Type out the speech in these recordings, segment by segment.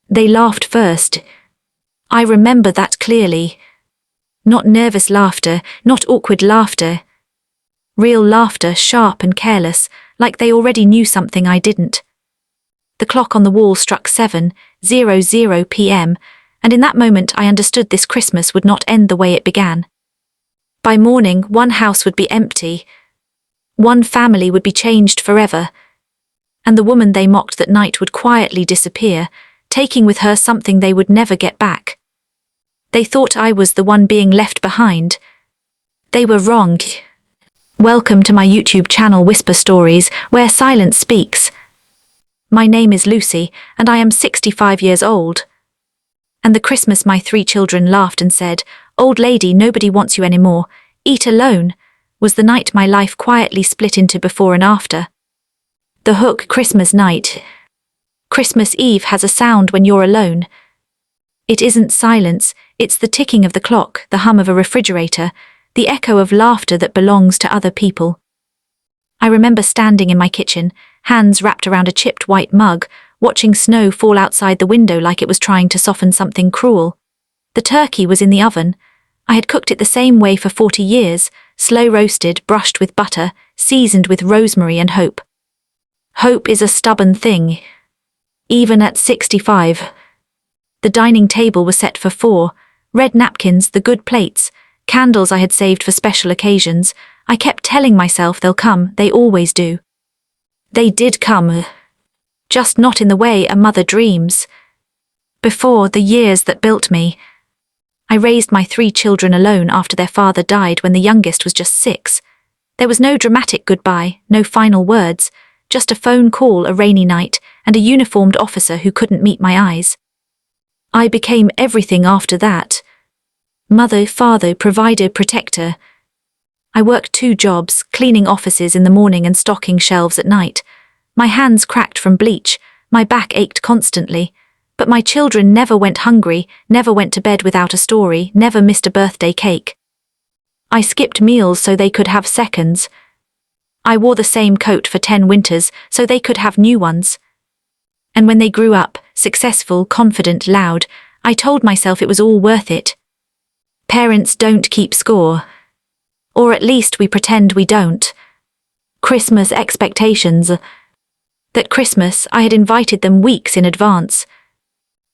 They laughed first. I remember that clearly. Not nervous laughter, not awkward laughter. Real laughter, sharp and careless, like they already knew something I didn't. The clock on the wall struck 7:00 p.m., and in that moment I understood this Christmas would not end the way it began. By morning, one house would be empty. One family would be changed forever. And the woman they mocked that night would quietly disappear, taking with her something they would never get back. They thought I was the one being left behind. They were wrong. Welcome to my YouTube channel Whisper Stories, where silence speaks. My name is Lucy, and I am 65 years old. And the Christmas my 3 children laughed and said, "Old lady, nobody wants you anymore, eat alone," was the night my life quietly split into before and after. The hook, Christmas night. Christmas Eve has a sound when you're alone. It isn't silence, it's the ticking of the clock, the hum of a refrigerator, the echo of laughter that belongs to other people. I remember standing in my kitchen, hands wrapped around a chipped white mug, watching snow fall outside the window like it was trying to soften something cruel. The turkey was in the oven. I had cooked it the same way for 40 years, slow roasted, brushed with butter, seasoned with rosemary and hope. Hope is a stubborn thing. Even at 65. The dining table was set for 4, red napkins, the good plates, candles I had saved for special occasions. I kept telling myself they'll come, they always do. They did come. Just not in the way a mother dreams. Before the years that built me. I raised my 3 children alone after their father died when the youngest was just 6. There was no dramatic goodbye, no final words, just a phone call a rainy night and a uniformed officer who couldn't meet my eyes. I became everything after that. Mother, father, provider, protector. I worked 2 jobs, cleaning offices in the morning and stocking shelves at night. My hands cracked from bleach, my back ached constantly, but my children never went hungry, never went to bed without a story, never missed a birthday cake. I skipped meals so they could have seconds. I wore the same coat for 10 winters so they could have new ones. And when they grew up, successful, confident, loud, I told myself it was all worth it. Parents don't keep score. Or at least we pretend we don't. Christmas expectations. That Christmas I had invited them weeks in advance.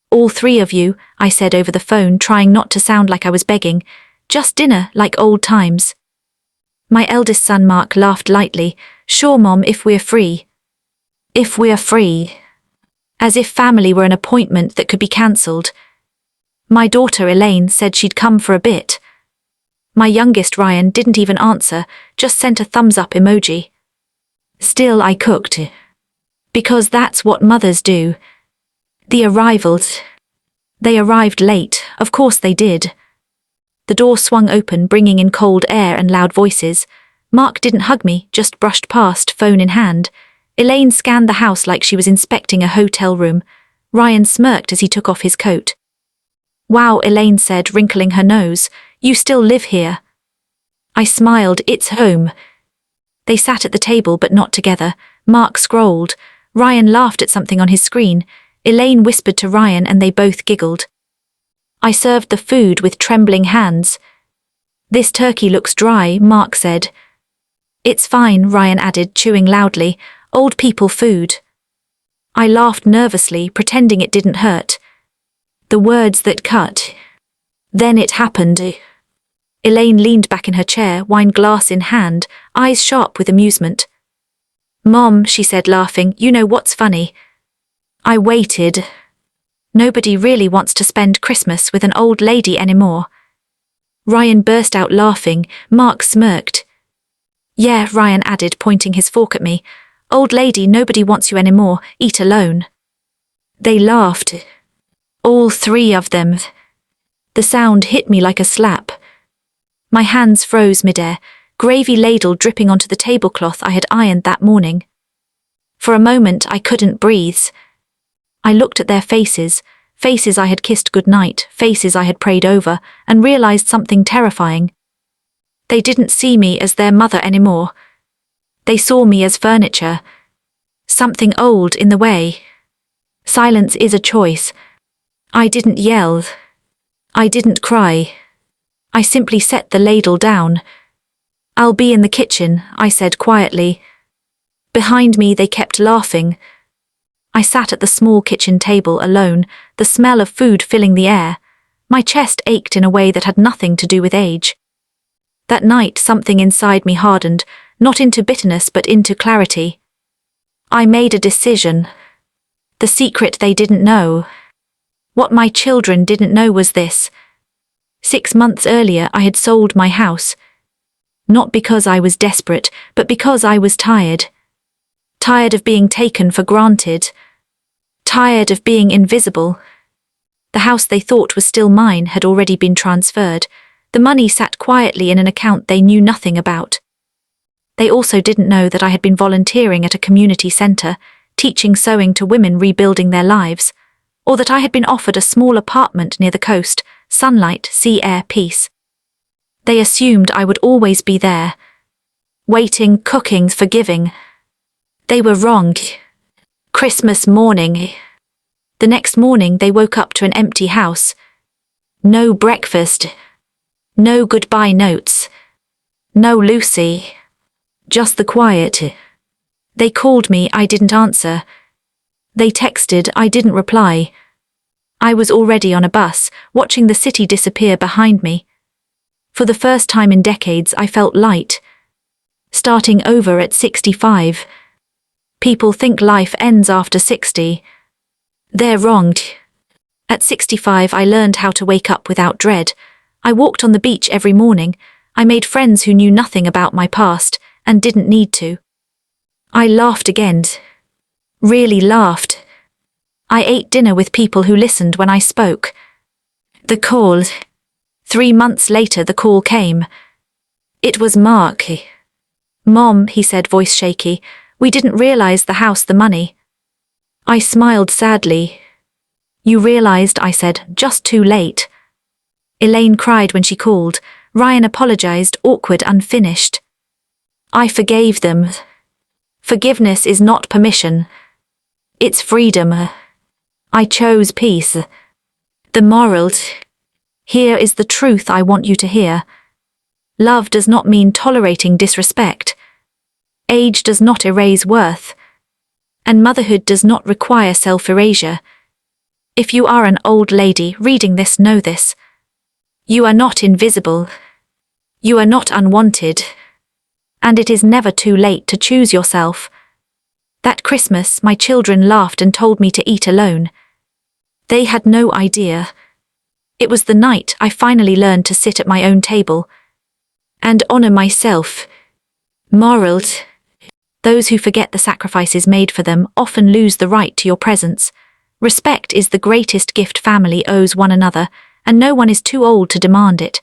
"All 3 of you," I said over the phone, trying not to sound like I was begging. "Just dinner, like old times." My eldest son Mark laughed lightly. "Sure, Mom, if we're free." If we're free. As if family were an appointment that could be cancelled. My daughter Elaine said she'd come for a bit. My youngest Ryan didn't even answer, just sent a thumbs-up emoji. Still I cooked. Because that's what mothers do. The arrivals. They arrived late, of course they did. The door swung open, bringing in cold air and loud voices. Mark didn't hug me, just brushed past, phone in hand. Elaine scanned the house like she was inspecting a hotel room. Ryan smirked as he took off his coat. "Wow," Elaine said, wrinkling her nose. "You still live here." I smiled. "It's home." They sat at the table but not together. Mark scrolled. Ryan laughed at something on his screen. Elaine whispered to Ryan and they both giggled. I served the food with trembling hands. "This turkey looks dry," Mark said. "It's fine," Ryan added, chewing loudly. "Old people food." I laughed nervously, pretending it didn't hurt. The words that cut. Then it happened. Elaine leaned back in her chair, wine glass in hand, eyes sharp with amusement. "Mom," she said, laughing, "you know what's funny?" I waited. Nobody really wants to spend Christmas with an old lady anymore. Ryan burst out laughing. Mark smirked. "Yeah," Ryan added, pointing his fork at me. "Old lady, nobody wants you anymore, eat alone." They laughed. All 3 of them. The sound hit me like a slap. My hands froze midair, gravy ladle dripping onto the tablecloth I had ironed that morning. For a moment I couldn't breathe. I looked at their faces, faces I had kissed goodnight, faces I had prayed over, and realized something terrifying. They didn't see me as their mother anymore. They saw me as furniture. Something old in the way. Silence is a choice. I didn't yell. I didn't cry. I simply set the ladle down. I'll be in the kitchen, I said quietly. Behind me they kept laughing. I sat at the small kitchen table alone, the smell of food filling the air. My chest ached in a way that had nothing to do with age. That night something inside me hardened, not into bitterness but into clarity. I made a decision. The secret they didn't know. What my children didn't know was this. 6 months earlier I had sold my house. Not because I was desperate, but because I was tired. Tired of being taken for granted. Tired of being invisible. The house they thought was still mine had already been transferred. The money sat quietly in an account they knew nothing about. They also didn't know that I had been volunteering at a community centre, teaching sewing to women rebuilding their lives, or that I had been offered a small apartment near the coast, sunlight, sea air, peace. They assumed I would always be there, waiting, cooking, forgiving. They were wrong. Christmas morning. The next morning they woke up to an empty house. No breakfast. No goodbye notes. No Lucy. Just the quiet. They called me, I didn't answer. They texted, I didn't reply. I was already on a bus, watching the city disappear behind me. For the first time in decades I felt light. Starting over at 65. People think life ends after 60. They're wrong. At 65 I learned how to wake up without dread. I walked on the beach every morning. I made friends who knew nothing about my past, and didn't need to. I laughed again. Really laughed. I ate dinner with people who listened when I spoke. The call. 3 months later the call came. It was Mark. Mom, he said, voice shaky, we didn't realize the house, the money. I smiled sadly. You realized, I said, just too late. Elaine cried when she called. Ryan apologized, awkward, unfinished. I forgave them. Forgiveness is not permission. It's freedom. I chose peace. The moral. Here is the truth I want you to hear. Love does not mean tolerating disrespect. Age does not erase worth. And motherhood does not require self-erasure. If you are an old lady reading this, know this. You are not invisible. You are not unwanted. And it is never too late to choose yourself. That Christmas, my children laughed and told me to eat alone. They had no idea. It was the night I finally learned to sit at my own table and honor myself. Moral. Those who forget the sacrifices made for them often lose the right to your presence. Respect is the greatest gift family owes one another, and no one is too old to demand it.